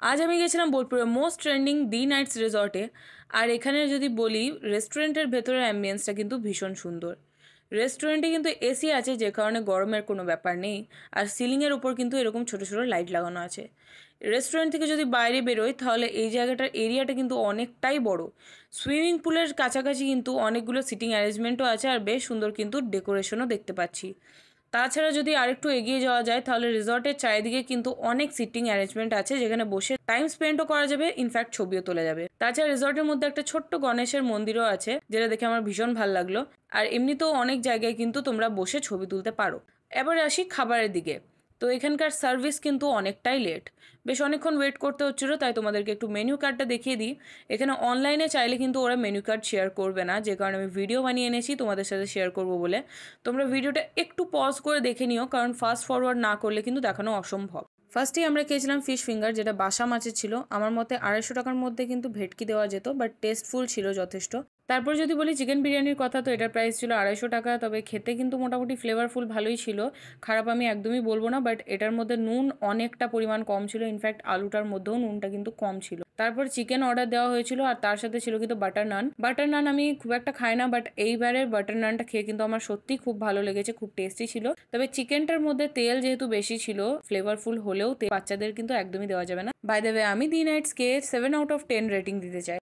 আজ আমি গেছিলাম বোলপুরের মোস্ট ট্রেন্ডিং দি নাইটস রিসর্টে। আর এখানে যদি বলি, রেস্টুরেন্টের ভেতরের অ্যাম্বিয়েন্সটা কিন্তু ভীষণ সুন্দর। রেস্টুরেন্টে কিন্তু এসি আছে, যে কারণে গরমের কোনো ব্যাপার নেই। আর সিলিংয়ের উপর কিন্তু এরকম ছোটো ছোটো লাইট লাগানো আছে। রেস্টুরেন্ট থেকে যদি বাইরে বেরোই, তাহলে এই জায়গাটার এরিয়াটা কিন্তু অনেকটাই বড়। সুইমিং পুলের কাছাকাছি কিন্তু অনেকগুলো সিটিং অ্যারেঞ্জমেন্টও আছে, আর বেশ সুন্দর কিন্তু ডেকোরেশনও দেখতে পাচ্ছি। তাছাড়া যদি আরেকটু এগিয়ে যাওয়া যায়, তাহলে রিসর্টের চারিদিকে কিন্তু অনেক সিটিং অ্যারেঞ্জমেন্ট আছে, যেখানে বসে টাইম স্পেন্ডও করা যাবে, ইনফ্যাক্ট ছবিও তোলা যাবে। তাছাড়া রিসর্টের মধ্যে একটা ছোট্ট গণেশের মন্দিরও আছে, যেটা দেখে আমার ভীষণ ভালো লাগলো। আর এমনিতেও অনেক জায়গায় কিন্তু তোমরা বসে ছবি তুলতে পারো। এবার আসি খাবারের দিকে। তো এখানকার সার্ভিস কিন্তু অনেকটাই লেট, বেশ অনেকক্ষণ ওয়েট করতে হচ্ছিলো। তাই তোমাদেরকে একটু মেনু কার্ডটা দেখিয়ে দিই। এখানে অনলাইনে চাইলে কিন্তু ওরা মেনু কার্ড শেয়ার করবে না, যে কারণে আমি ভিডিও বানিয়ে এনেছি তোমাদের সাথে শেয়ার করব বলে। তোমরা ভিডিওটা একটু পজ করে দেখে নিও, কারণ ফাস্ট ফরওয়ার্ড না করলে কিন্তু দেখানো অসম্ভব। ফার্স্টেই আমরা খেয়েছিলাম ফিশ ফিঙ্গার, যেটা বাসা মাছের ছিল। আমার মতে 250 টাকার মধ্যে কিন্তু ভেটকি দেওয়া যেত, বাট টেস্টফুল ছিল যথেষ্ট। তারপর যদি বলি চিকেন বিরিয়ানির কথা, তো এটার প্রাইস ছিল 250 টাকা। তবে খেতে কিন্তু মোটামুটি ফ্লেভারফুল ভালোই ছিল, খারাপ আমি একদমই বলবো না। বাট এটার মধ্যে নুন অনেকটা পরিমাণ কম ছিল, ইনফ্যাক্ট আলুটার মধ্যেও নুনটা কিন্তু কম ছিল। তারপর চিকেন অর্ডার দেওয়া হয়েছিল, আর তার সাথে ছিল কিন্তু বাটার নান। বাটার নান আমি খুব একটা খাই না, বাট এইবারের বাটার নানটা খেয়ে কিন্তু আমার সত্যিই খুব ভালো লেগেছে, খুব টেস্টি ছিল। তবে চিকেনটার মধ্যে তেল যেহেতু বেশি ছিল, ফ্লেভারফুল হলেও বাচ্চাদের কিন্তু একদমই দেওয়া যাবে না। বাই দ্য ওয়ে, আমি দি নাইটসকে 7 আউট অফ 10 রেটিং দিতে চাই।